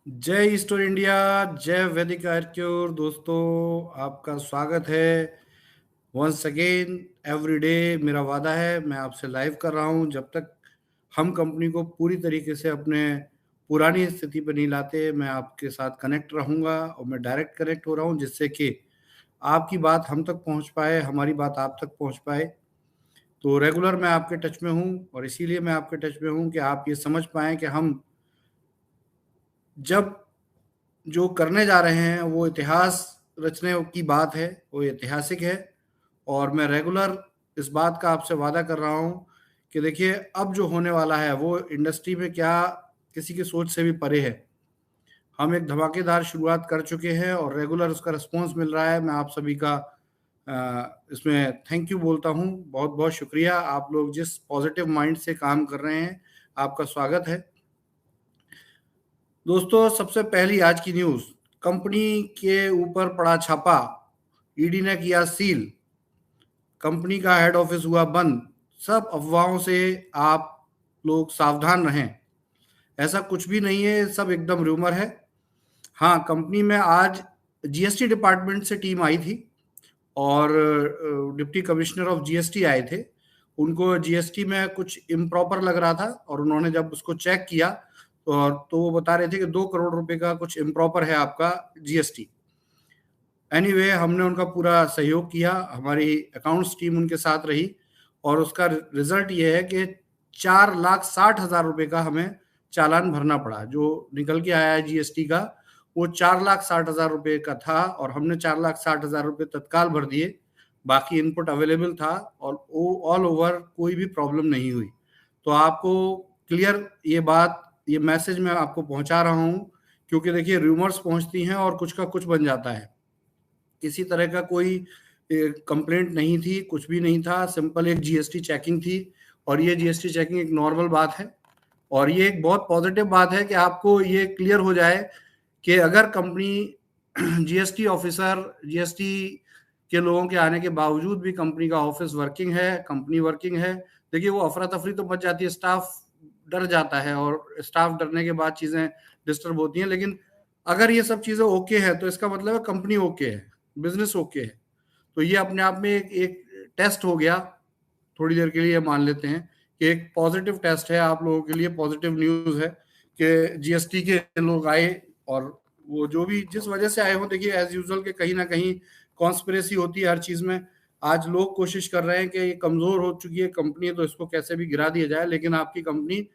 जय Easter India. जय वैदिक आर्क्योर। दोस्तों, आपका स्वागत है वंस अगेन एवरी डे। मेरा वादा है, मैं आपसे लाइव कर रहा हूं। जब तक हम कंपनी को पूरी तरीके से अपने पुरानी स्थिति पर नहीं लाते, मैं आपके साथ कनेक्ट रहूंगा और मैं डायरेक्ट कनेक्ट हो रहा हूं, जिससे कि आपकी बात हम तक पहुंच पाए, हमारी बात आप तक पहुंच पाए। तो रेगुलर मैं आपके टच में हूं, और इसीलिए मैं आपके टच में हूं कि आप ये समझ पाएं कि हम जब जो करने जा रहे हैं वो इतिहास रचने की बात है, वो ऐतिहासिक है। और मैं रेगुलर इस बात का आपसे वादा कर रहा हूं कि देखिए, अब जो होने वाला है वो इंडस्ट्री में क्या किसी की सोच से भी परे है। हम एक धमाकेदार शुरुआत कर चुके हैं और रेगुलर उसका रिस्पॉन्स मिल रहा है। मैं आप सभी का इसमें थैंक यू बोलता हूं। बहुत बहुत शुक्रिया। आप लोग जिस पॉजिटिव माइंड से काम कर रहे हैं, आपका स्वागत है। दोस्तों, सबसे पहली आज की न्यूज, कंपनी के ऊपर पड़ा छापा, ईडी ने किया सील, कंपनी का हेड ऑफिस हुआ बंद। सब अफवाहों से आप लोग सावधान रहें। ऐसा कुछ भी नहीं है, सब एकदम रूमर है। हाँ, कंपनी में आज जीएसटी डिपार्टमेंट से टीम आई थी और डिप्टी कमिश्नर ऑफ जीएसटी आए थे। उनको जीएसटी में कुछ इम्प्रॉपर लग रहा था और उन्होंने जब उसको चेक किया तो वो बता रहे थे कि 2 करोड़ रुपए का कुछ इम्प्रॉपर है आपका जीएसटी। एनीवे, हमने उनका पूरा सहयोग किया, हमारी अकाउंट्स टीम उनके साथ रही और उसका रिजल्ट ये है कि 4,60,000 रुपए का हमें चालान भरना पड़ा। जो निकल के आया है जीएसटी का, वो 4,60,000 रुपए का था और हमने 4,60,000 रुपए तत्काल भर दिए। बाकी इनपुट अवेलेबल था और ऑल ओवर कोई भी प्रॉब्लम नहीं हुई। तो आपको क्लियर ये बात, ये मैसेज मैं आपको पहुंचा रहा हूं, क्योंकि देखिए, रूमर्स पहुंचती हैं और कुछ का कुछ बन जाता है। किसी तरह का कोई कंप्लेंट नहीं थी, कुछ भी नहीं था। सिंपल एक जीएसटी चेकिंग थी और ये जीएसटी चेकिंग एक नॉर्मल बात है। और ये एक बहुत पॉजिटिव बात है कि आपको ये क्लियर हो जाए कि अगर कंपनी जीएसटी ऑफिसर, जीएसटी के लोगों के आने के बावजूद भी कंपनी का ऑफिस वर्किंग है, कंपनी वर्किंग है। देखिए, वो अफरा तफरी तो मच जाती है, स्टाफ डर जाता है और स्टाफ डरने के बाद चीजें डिस्टर्ब होती हैं। लेकिन अगर ये सब चीजें ओके है तो इसका मतलब है कंपनी ओके है, बिजनेस ओके है। तो ये अपने आप में एक टेस्ट हो गया। थोड़ी देर के लिए मान लेते हैं कि एक पॉजिटिव टेस्ट है आप लोगों के लिए, पॉजिटिव न्यूज है कि जीएसटी के लोग आए और वो जो भी जिस वजह से आए हो, देखिए एज यूजुअल के कहीं ना कहीं कॉन्स्पिरेसी होती है हर चीज में। आज लोग कोशिश कर रहे हैं कि ये कमजोर हो चुकी है कंपनी, तो इसको कैसे भी गिरा दिया जाए। लेकिन आपकी कंपनी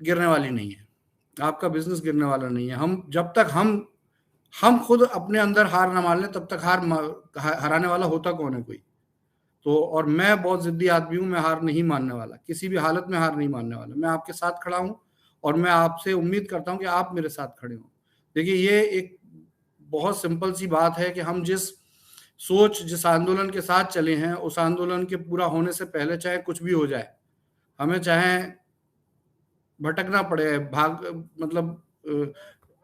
गिरने वाली नहीं है, आपका बिजनेस गिरने वाला नहीं है। हम जब तक हम खुद अपने अंदर हार ना मान लें, तब तक हराने वाला होता कौन है कोई। तो और मैं बहुत जिद्दी आदमी हूं, मैं हार नहीं मानने वाला, किसी भी हालत में हार नहीं मानने वाला। मैं आपके साथ खड़ा हूं और मैं आपसे उम्मीद करता हूं कि आप मेरे साथ खड़े हो। देखिए, ये एक बहुत सिंपल सी बात है कि हम जिस आंदोलन के साथ चले हैं, उस आंदोलन के पूरा होने से पहले चाहे कुछ भी हो जाए, हमें चाहे भटकना पड़े, भाग मतलब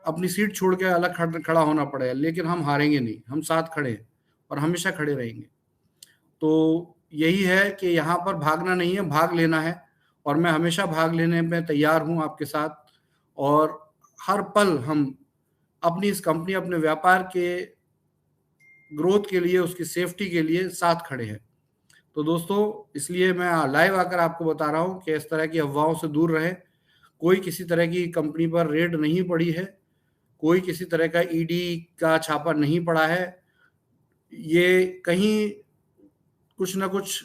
अपनी सीट छोड़ के अलग खड़ा होना पड़े, लेकिन हम हारेंगे नहीं। हम साथ खड़े हैं और हमेशा खड़े रहेंगे। तो यही है कि यहाँ पर भागना नहीं है, भाग लेना है। और मैं हमेशा भाग लेने में तैयार हूँ आपके साथ। और हर पल हम अपनी इस कंपनी, अपने व्यापार के ग्रोथ के लिए, उसकी सेफ्टी के लिए साथ खड़े हैं। तो दोस्तों, इसलिए मैं लाइव आकर आपको बता रहा हूँ कि इस तरह की अफवाहों से दूर रहें। कोई किसी तरह की कंपनी पर रेड नहीं पड़ी है, कोई किसी तरह का ईडी का छापा नहीं पड़ा है। ये कहीं कुछ ना कुछ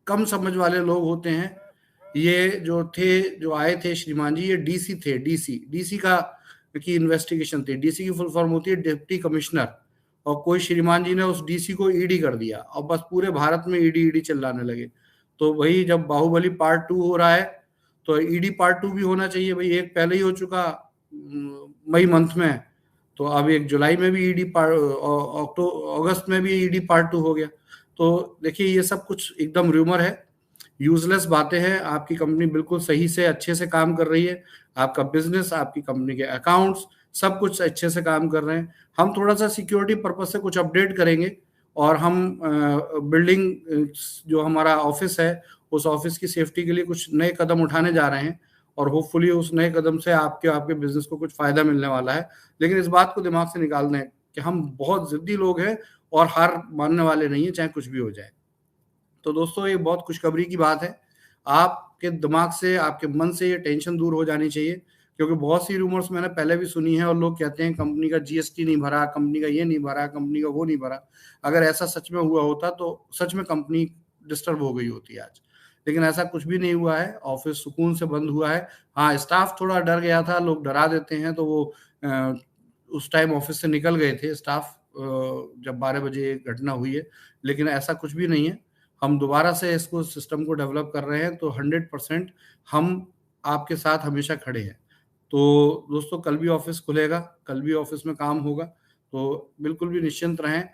कम समझ वाले लोग होते हैं। ये जो आए थे श्रीमान जी, ये डीसी थे। डीसी का की इन्वेस्टिगेशन थी। डीसी की फुल फॉर्म होती है डिप्टी कमिश्नर। और कोई श्रीमान जी ने उस डीसी को ईडी कर दिया और बस पूरे भारत में ईडी ईडी चिल्लाने लगे। तो वही, जब बाहुबली पार्ट 2 हो रहा है तो ईडी पार्ट 2 भी होना चाहिए भाई। एक पहले ही हो चुका मई मंथ में, तो अब एक जुलाई में भी ईडी अगस्त में भी ईडी पार्ट 2 हो गया। तो देखिए, ये सब कुछ एकदम रूमर है, यूजलेस बातें हैं। आपकी कंपनी बिल्कुल सही से अच्छे से काम कर रही है। आपका बिजनेस, आपकी कंपनी के अकाउंट्स, सब कुछ अच्छे से काम कर रहे हैं। हम थोड़ा सा सिक्योरिटी पर्पज से कुछ अपडेट करेंगे और हम बिल्डिंग जो हमारा ऑफिस है, उस ऑफिस की सेफ्टी के लिए कुछ नए कदम उठाने जा रहे हैं। और होपफुली उस नए कदम से आपके आपके बिजनेस को कुछ फायदा मिलने वाला है। लेकिन इस बात को दिमाग से निकाल दें कि हम बहुत जिद्दी लोग हैं और हार मानने वाले नहीं है, चाहे कुछ भी हो जाए। तो दोस्तों, ये बहुत खुशखबरी की बात है। आपके दिमाग से, आपके मन से ये टेंशन दूर हो जानी चाहिए, क्योंकि बहुत सी रूमर्स मैंने पहले भी सुनी है और लोग कहते हैं कंपनी का जीएसटी नहीं भरा, कंपनी का ये नहीं भरा, कंपनी का वो नहीं भरा। अगर ऐसा सच में हुआ होता तो सच में कंपनी डिस्टर्ब हो गई होती आज। लेकिन ऐसा कुछ भी नहीं हुआ है, ऑफिस सुकून से बंद हुआ है। हाँ, स्टाफ थोड़ा डर गया था, लोग डरा देते हैं, तो वो उस टाइम ऑफिस से निकल गए थे स्टाफ, जब 12 बजे घटना हुई है। लेकिन ऐसा कुछ भी नहीं है, हम दोबारा से इसको सिस्टम को डेवलप कर रहे हैं, तो 100% हम आपके साथ हमेशा खड़े हैं। तो दोस्तों, कल भी ऑफिस खुलेगा, कल भी ऑफिस में काम होगा, तो बिल्कुल भी निश्चिंत रहें।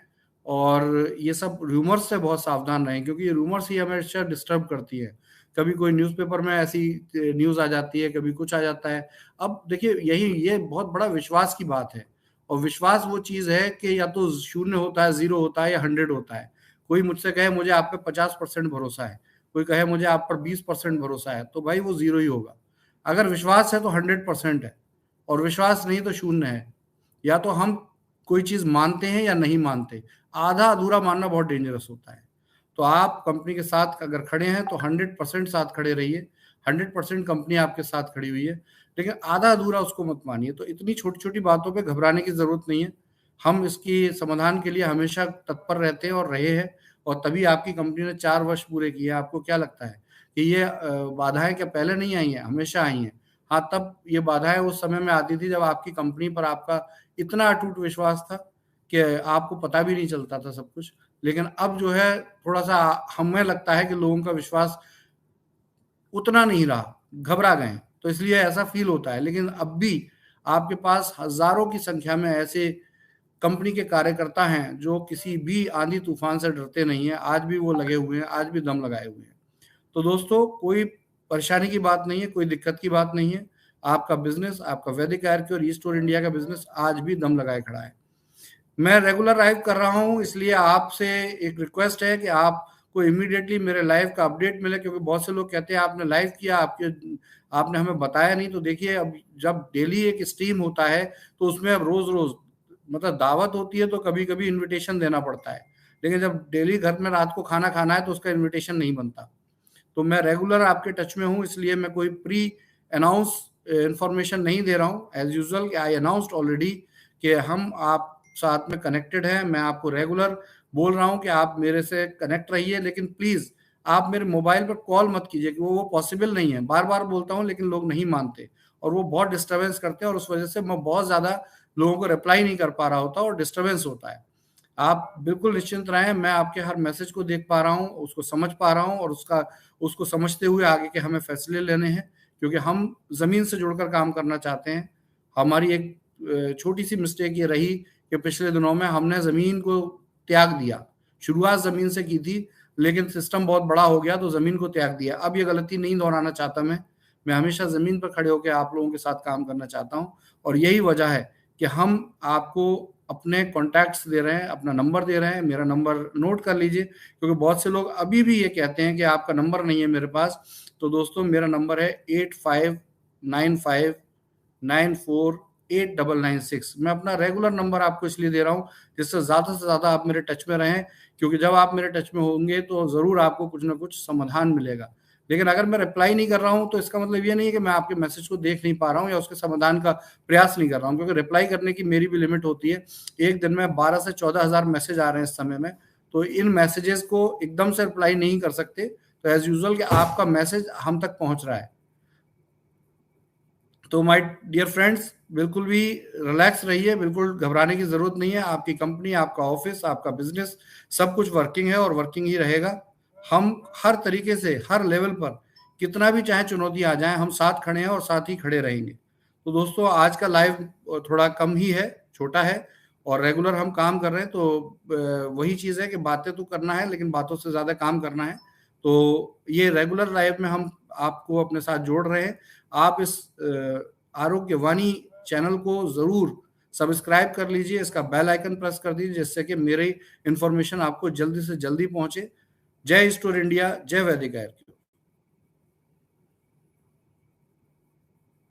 और ये सब रूमर्स से बहुत सावधान रहें, क्योंकि ये रूमर्स ही हमेशा डिस्टर्ब करती है। कभी कोई न्यूज़पेपर में ऐसी न्यूज़ आ जाती है, कभी कुछ आ जाता है। अब देखिए, ये बहुत बड़ा विश्वास की बात है, और विश्वास वो चीज़ है कि या तो शून्य होता है, ज़ीरो होता है, या 100 होता है। कोई मुझसे कहे मुझे आप पे 50% भरोसा है, कोई कहे मुझे आप पर 20% भरोसा है, तो भाई वो ज़ीरो ही होगा। अगर विश्वास है तो 100% है, और विश्वास नहीं तो शून्य है। या तो हम कोई चीज़ मानते हैं या नहीं मानते। आधा-अधूरा मानना बहुत डेंजरस होता है। तो आप कंपनी के साथ अगर खड़े हैं तो 100% साथ खड़े रहिए। 100% कंपनी आपके साथ खड़ी हुई है, लेकिन आधा-अधूरा उसको मत मानिए। तो इतनी छोटी-छोटी बातों पे घबराने की ज़रूरत नहीं है। हम इसकी समाधान के लिए हमेशा तत्पर रहते हैं और रहे हैं, और तभी आपकी कंपनी ने 4 वर्ष पूरे किए हैं। आपको क्या लगता है कि ये बाधाएँ क्या पहले नहीं आई हैं? हमेशा आई हैं। हाँ, तब ये बाधाएँ उस समय में आती थी जब आपकी कंपनी पर आपका इतना अटूट विश्वास था कि आपको पता भी नहीं चलता था सब कुछ। लेकिन अब जो है, थोड़ा-सा हमें लगता है कि लोगों का विश्वास उतना नहीं रहा, घबरा गए हैं, तो इसलिए ऐसा फ़ील होता है। लेकिन अब भी आपके पास हज़ारों की संख्या में ऐसे कंपनी के कार्यकर्ता हैं, जो किसी भी आंधी-तूफ़ान से डरते नहीं हैं, आज भी वो लगे हुए हैं, आज भी दम लगाए हुए हैं। तो दोस्तों, कोई परेशानी की बात नहीं है, कोई दिक्कत की बात नहीं है। आपका बिज़नेस, आपका वैदिक आयुर्वेद और ईस्ट और इंडिया का बिज़नेस आज भी दम लगाए खड़ा है। मैं रेगुलर लाइव कर रहा हूँ, इसलिए आपसे एक रिक्वेस्ट है कि आपको इमीडिएटली मेरे लाइव का अपडेट मिले, क्योंकि बहुत से लोग कहते हैं आपने लाइव किया, आपने हमें बताया नहीं। तो देखिए, अब जब डेली एक स्ट्रीम होता है, तो उसमें अब रोज़-रोज़ मतलब दावत होती है, तो कभी-कभी इन्विटेशन देना पड़ता है। लेकिन जब डेली घर में रात को खाना खाना है, तो उसका इन्विटेशन नहीं बनता। तो मैं रेगुलर आपके टच में हूँ, इसलिए मैं कोई प्री अनाउंस इन्फॉर्मेशन नहीं दे रहा हूँ। As usual I announced already कि हम आप साथ में कनेक्टेड हैं। मैं आपको रेगुलर बोल रहा हूँ कि आप मेरे से कनेक्ट रहिए, लेकिन प्लीज़ आप मेरे मोबाइल पर कॉल मत कीजिए, कि वो पॉसिबल नहीं है। बार-बार बोलता हूँ, लेकिन लोग नहीं मानते, और वो बहुत डिस्टर्बेंस करते हैं, और उस वजह से मैं बहुत ज़्यादा लोगों को रिप्लाई नहीं कर पा रहा होता, और डिस्टर्बेंस होता है। आप बिल्कुल निश्चिंत रहें, मैं आपके हर मैसेज को देख पा रहा हूँ, उसको समझ पा रहा हूँ, और उसको समझते हुए आगे के हमें फैसले लेने हैं, क्योंकि हम ज़मीन से जुड़कर काम करना चाहते हैं। हमारी एक छोटी-सी मिस्टेक ये रही कि पिछले दिनों में हमने ज़मीन को त्याग दिया। शुरुआत ज़मीन से की थी, लेकिन सिस्टम बहुत बड़ा हो गया, तो ज़मीन को त्याग दिया। अब ये गलती नहीं दोहराना चाहता मैं। मैं हमेशा ज़मीन पर खड़े होके आप लोगों के साथ काम करना चाहता हूँ, और यही वजह है कि हम आपको अपने कॉन्टैक्ट्स दे रहे हैं, अपना नंबर दे रहे हैं। मेरा नंबर नोट कर लीजिए, क्योंकि बहुत से लोग अभी भी ये कहते हैं कि आपका नंबर नहीं है मेरे पास। तो दोस्तों, मेरा नंबर है 8595948996। मैं अपना रेगुलर नंबर आपको इसलिए दे रहा हूँ, जिससे ज़्यादा से ज़्यादा आप मेरे टच में रहें, क्योंकि जब आप मेरे टच में होंगे तो ज़रूर आपको कुछ ना कुछ समाधान मिलेगा। लेकिन अगर मैं रिप्लाई नहीं कर रहा हूँ, तो इसका मतलब ये नहीं है कि मैं आपके मैसेज को देख नहीं पा रहा हूँ या उसके समाधान का प्रयास नहीं कर रहा हूँ, क्योंकि रिप्लाई करने की मेरी भी लिमिट होती है। एक दिन में 12 से 14,000 मैसेज आ रहे हैं इस समय में, तो इन मैसेजेस को एकदम से रिप्लाई नहीं कर सकते। तो एज़ यूजुअल कि आपका मैसेज हम तक पहुँच रहा है। तो माय डियर फ्रेंड्स, बिल्कुल भी रिलैक्स रहिए, बिल्कुल घबराने की ज़रूरत नहीं है। आपकी कंपनी, आपका ऑफ़िस, आपका बिज़नेस सब कुछ वर्किंग है, और वर्किंग ही रहेगा। हम हर तरीके से, हर लेवल पर कितना भी चाहे चुनौती आ जाए, हम साथ खड़े हैं और साथ ही खड़े रहेंगे। तो दोस्तों, आज का लाइव थोड़ा कम ही है, छोटा है, और रेगुलर हम काम कर रहे हैं, तो वही चीज़ है कि बातें तो करना है, लेकिन बातों से ज़्यादा काम करना है। तो ये रेगुलर लाइव में हम आपको अपने साथ जोड़ रहे हैं। आप इस आरोग्यवाणी चैनल को ज़रूर सब्सक्राइब कर लीजिए, इसका बेल आइकन प्रेस कर दीजिए, जिससे कि मेरी इन्फॉर्मेशन आपको जल्दी से जल्दी पहुँचे। जय ईस्ट और इंडिया, जय वैदिक आयुर्वेद।